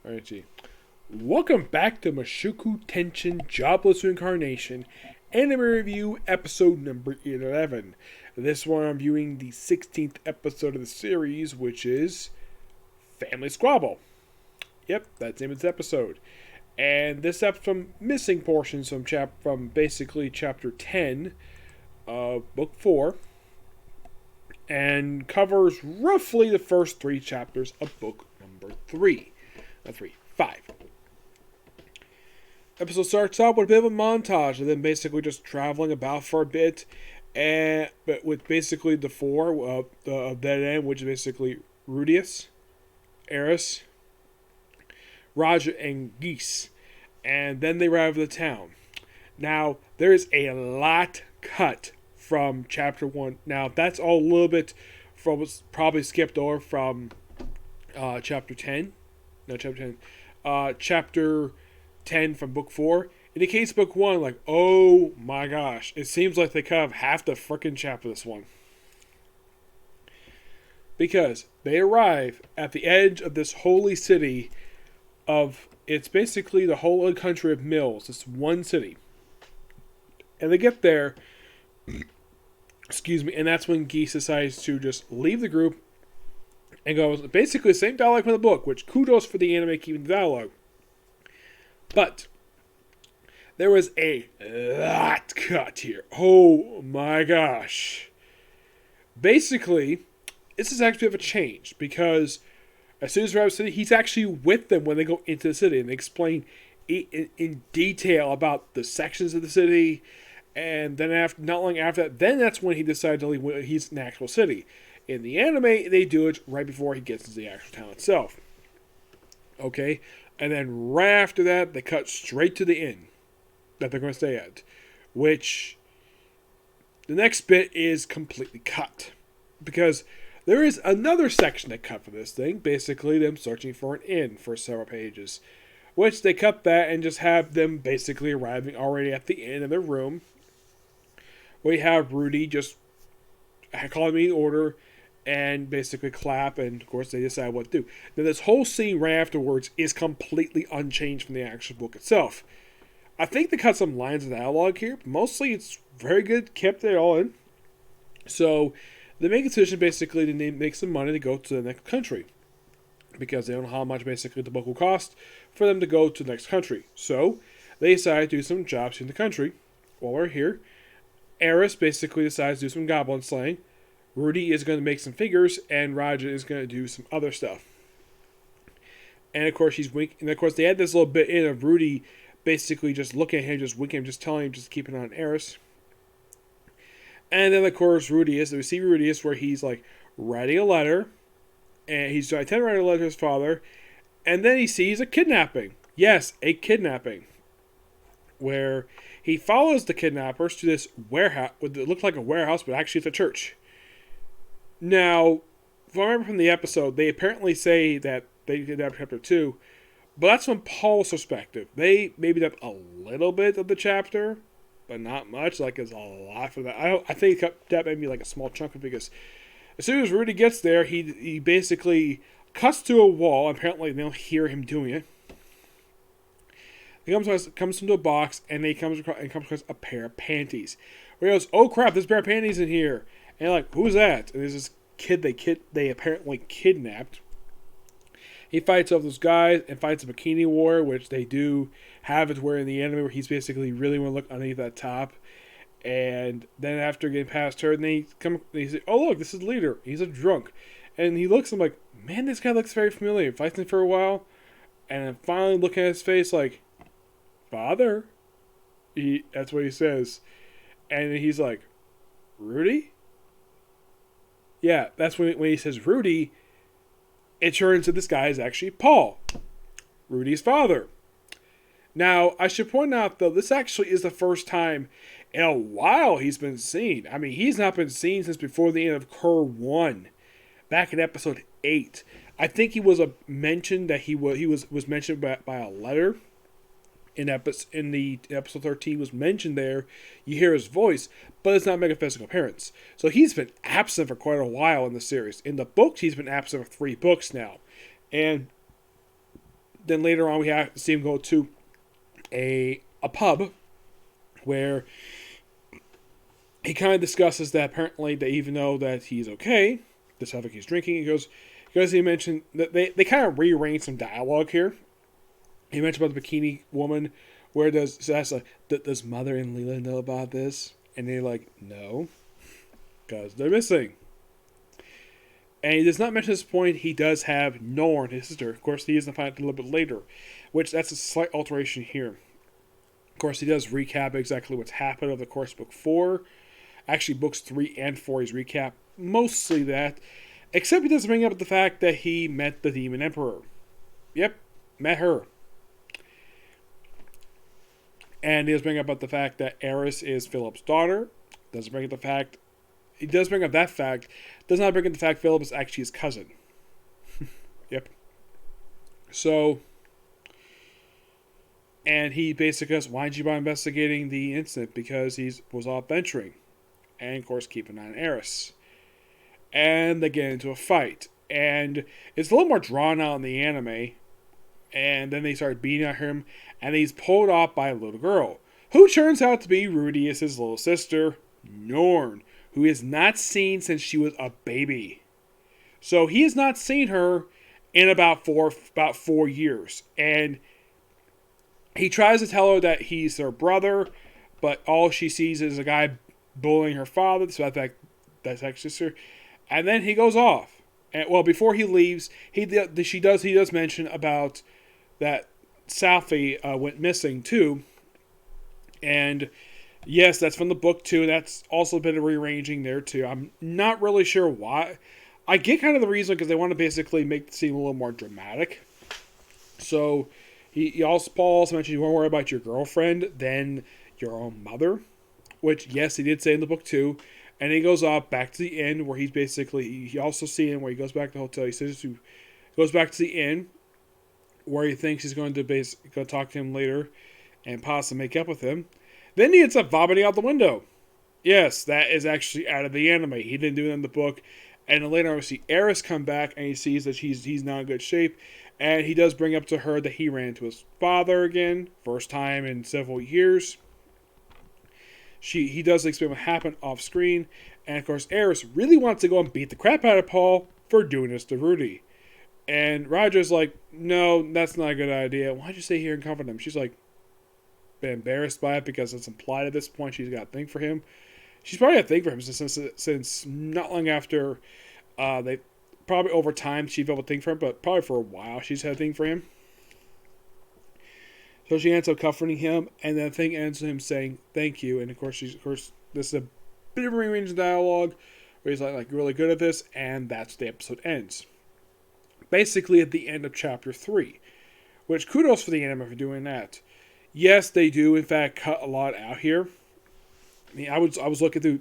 Alrighty. Welcome back to Mushoku Tensei Jobless Reincarnation Anime Review episode number 11. This one I'm viewing the 16th episode of the series, which is Family Squabble. Yep, that's the name of this episode. And this episode missing portions from basically chapter 10 of book 4 and covers roughly the first 3 chapters of book number 3. 5. Episode starts out with a bit of a montage and then basically just traveling about for a bit, but with basically the 4 of that end, which is basically Rudius, Eris, Raja, and Geese. And then they arrive at the town. Now, there is a lot cut from chapter 1. Now, that's all a little bit from probably skipped over from chapter 10. No, chapter 10. Chapter 10 from book 4. In the case of book 1, like, oh my gosh. It seems like they cut off half the frickin' chapter this one. Because they arrive at the edge of this holy city of, it's basically the whole country of Mills. It's one city. And they get there, excuse me, and that's when Geese decides to just leave the group and goes basically the same dialogue from the book, which kudos for the anime keeping the dialogue. But there was a lot cut here. Oh my gosh. Basically, this is actually a bit of a change because as soon as they're out of the city, he's actually with them when they go into the city and they explain in detail about the sections of the city. And then not long after that, then that's when he decided to leave. He's in the actual city. In the anime, they do it right before he gets into the actual town itself. Okay? And then right after that, they cut straight to the inn that they're going to stay at. Which, the next bit is completely cut. Because there is another section they cut for this thing. Basically, them searching for an inn for several pages. Which they cut that and just have them basically arriving already at the inn in their room. We have Rudy just calling me in order and basically clap, and of course they decide what to do. Now this whole scene right afterwards is completely unchanged from the actual book itself. I think they cut some lines of dialogue here, but mostly it's very good, kept it all in. So they make a decision basically to make some money to go to the next country. Because they don't know how much basically the book will cost for them to go to the next country. So they decide to do some jobs in the country while we're here. Eris basically decides to do some goblin slaying. Rudy is going to make some figures, and Raja is going to do some other stuff. And of course, he's winking. And of course, they had this little bit in of Rudy basically just looking at him, just winking, just telling him, just keep an eye on Eris. And then, of course, we see Rudius where he's like writing a letter, and he's trying to write a letter to his father, and then he sees a kidnapping. Yes, a kidnapping. Where he follows the kidnappers to this warehouse. It looked like a warehouse, but actually it's a church. Now, if I remember from the episode, they apparently say that they did that in chapter 2, but that's from Paul's perspective. They maybe did a little bit of the chapter, but not much. Like, there's a lot for that. I think that made me like a small chunk of it because as soon as Rudy gets there, he basically cuts to a wall. Apparently, they don't hear him doing it. He comes into a box, and he comes across a pair of panties. Where he goes, oh crap, there's a pair of panties in here. And like, who's that? And there's this kid they apparently kidnapped. He fights off those guys and fights a bikini warrior, which they do have it where in the anime where he's basically really want to look underneath that top. And then after getting past her, and they say, oh look, this is the leader. He's a drunk. And he looks, I'm like, man, this guy looks very familiar. Fights him for a while. And then finally looking at his face like, Father? That's what he says. And he's like, Rudy? Yeah, that's when he says Rudy, it turns out this guy is actually Paul, Rudy's father. Now, I should point out, though, this actually is the first time in a while he's been seen. I mean, he's not been seen since before the end of Cur 1, back in episode 8. I think he was mentioned that he was mentioned by a letter. In the episode 13 was mentioned there. You hear his voice, but it's not make a physical appearance. So he's been absent for quite a while in the series. In the books, he's been absent for 3 books now. And then later on we have to see him go to a pub where he kind of discusses that apparently they even know that he's okay, the stuff like he's drinking. He mentioned that they kind of rearranged some dialogue here. He mentioned about the bikini woman, where does Mother and Leela know about this? And they're like, no, because they're missing. And he does not mention at this point he does have Norn, his sister. Of course, he is going to find out a little bit later, which that's a slight alteration here. Of course, he does recap exactly what's happened over the course of book 4. Actually, books 3 and 4, he's recap mostly that. Except he does bring up the fact that he met the Demon Emperor. Yep, met her. And he does bring up about the fact that Eris is Philip's daughter. Does bring up the fact. He does bring up that fact. Does not bring up the fact Philip is actually his cousin. Yep. So, and he basically goes, why did you bother investigating the incident? Because he was off venturing. And, of course, keep an eye on Eris. And they get into a fight. And it's a little more drawn out in the anime. And then they start beating at him. And he's pulled off by a little girl. Who turns out to be Rudy as his little sister, Norn. Who he has not seen since she was a baby. So he has not seen her in about 4 years. And he tries to tell her that he's her brother. But all she sees is a guy bullying her father. So that's actually sister. And then he goes off. And well, before he leaves, he does mention about that Southie went missing too. And yes, that's from the book too. That's also a bit of rearranging there too. I'm not really sure why. I get kind of the reason because they want to basically make the scene a little more dramatic. So Paul also mentioned you won't worry about your girlfriend than your own mother, which yes, he did say in the book too. And he goes off back to the inn where he also see him where he goes back to the hotel. He says he goes back to the inn where he thinks he's going to go talk to him later and possibly make up with him. Then he ends up vomiting out the window. Yes, that is actually out of the anime. He didn't do it in the book. And then later on we see Eris come back and he sees that he's not in good shape. And he does bring up to her that he ran into his father again. First time in several years. He does explain what happened off screen. And of course Eris really wants to go and beat the crap out of Paul for doing this to Rudy. And Roger's like, no, that's not a good idea. Why'd you stay here and comfort him? She's like, been embarrassed by it because it's implied at this point she's got a thing for him. She's probably got a thing for him since not long after they probably over time she's able to think for him, but probably for a while she's had a thing for him. So she ends up comforting him, and then the thing ends with him saying thank you. And of course this is a bit of a rearranged dialogue where he's like really good at this, and that's the episode ends. Basically at the end of chapter 3, which kudos for the anime for doing that. Yes, they do in fact cut a lot out here. I mean, I was looking through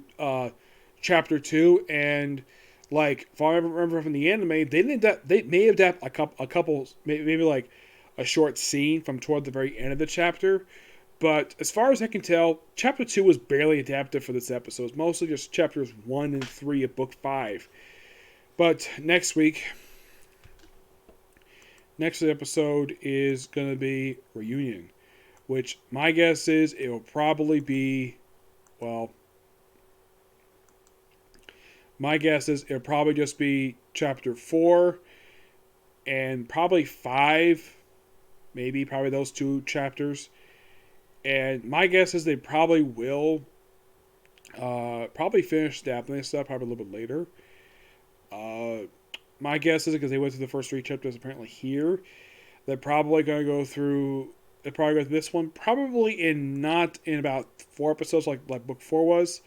chapter 2, and like if I remember from the anime, they may adapt a couple maybe like a short scene from toward the very end of the chapter. But as far as I can tell, chapter 2 was barely adapted for this episode. It's mostly just chapters 1 and 3 of book 5. But next episode is going to be Reunion, which my guess is it will probably be, well, my guess is it'll probably just be chapter 4 and probably 5, probably those 2 chapters. And my guess is they probably will probably finish adapting this stuff probably a little bit later. My guess is because they went through the first 3 chapters apparently here, they're probably going to go through this one probably not in about 4 episodes like book 4 was.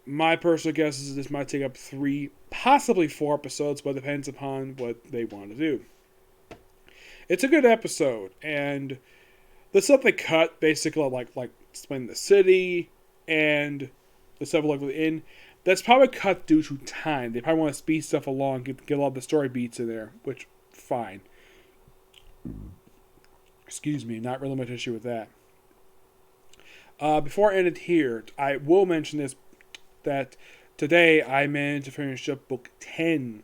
My personal guess is this might take up 3, possibly 4 episodes, but it depends upon what they want to do. It's a good episode, and the stuff they cut basically like explain the city and the stuff like within. That's probably cut due to time. They probably want to speed stuff along, get a lot of the story beats in there, which fine. Excuse me, not really much issue with that. Before I end it here, I will mention this, that today I managed to finish up book 10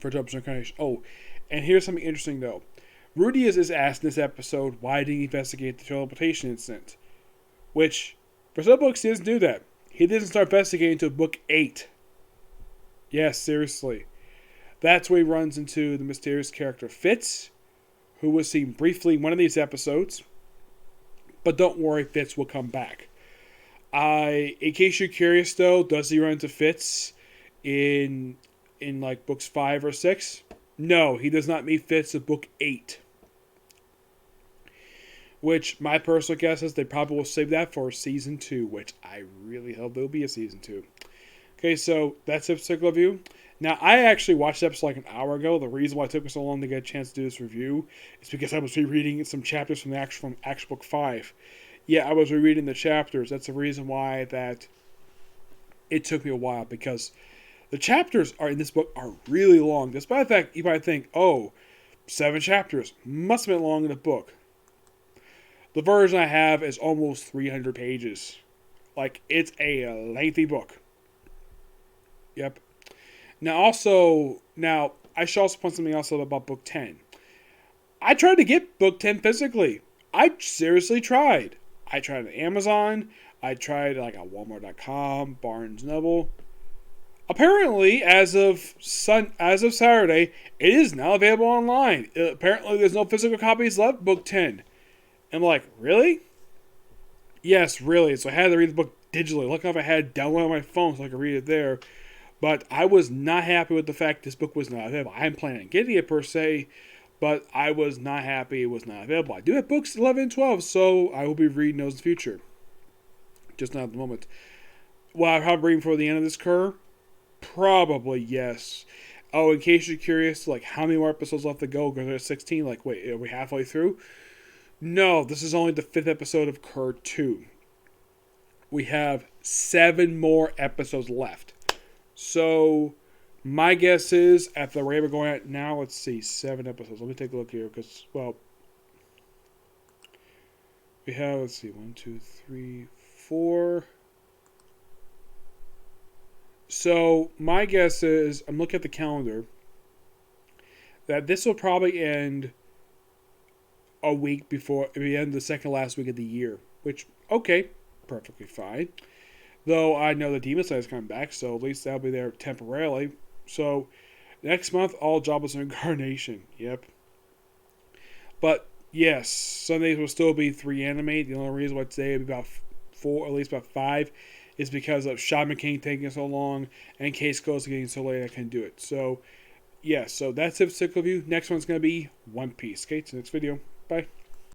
for Jobless Reincarnation. Oh, and here's something interesting though. Rudy is asked in this episode why didn't he investigate the teleportation incident, which for some books he doesn't do that. He doesn't start investigating until book 8. Yes, seriously. That's where he runs into the mysterious character Fitz, who was seen briefly in one of these episodes. But don't worry, Fitz will come back. In case you're curious though, does he run into Fitz in like books 5 or 6? No, he does not meet Fitz in book 8. Which my personal guess is they probably will save that for season 2, which I really hope there will be a season 2. Okay, so that's the particular review. Now, I actually watched the episode like an hour ago. The reason why it took me so long to get a chance to do this review is because I was rereading some chapters from actual book 5. Yeah, I was rereading the chapters. That's the reason why that it took me a while, because the chapters in this book are really long. Despite the fact you might think, 7 chapters must have been long in the book. The version I have is almost 300 pages. Like, it's a lengthy book. Yep. Now, I should also point something else about book 10. I tried to get book 10 physically. I seriously tried. I tried on Amazon. I tried like at Walmart.com, Barnes & Noble. Apparently, as of Saturday, it is now available online. Apparently, there's no physical copies left. Book 10. I'm like, really? Yes, really. So I had to read the book digitally. Luckily enough, I had it downloaded on my phone so I could read it there. But I was not happy with the fact this book was not available. I am planning on getting it per se, but I was not happy it was not available. I do have books 11 and 12, so I will be reading those in the future. Just not at the moment. Will I probably reading for the end of this curve? Probably, yes. Oh, in case you're curious, like how many more episodes left to go? Because there's 16. Like, wait, are we halfway through? No, this is only the 5th episode of Cur 2. We have 7 more episodes left. So, my guess is, at the rate we're going at now, let's see, 7 episodes. Let me take a look here, because, well, we have, let's see, 1, 2, 3, 4. So, my guess is, I'm looking at the calendar, that this will probably end a week before the end of the second last week of the year, which, okay, perfectly fine. Though I know the Demon Slayer is coming back, so at least that'll be there temporarily. So next month, all Jobless Reincarnation. Yep. But yes, Sundays will still be 3 anime. The only reason why today will be about 4, at least about 5, is because of Shaman King taking so long and Case Close getting so late I couldn't do it. So yeah, so that's it for the review. Next one's going to be One Piece. Okay, to the next video. Bye.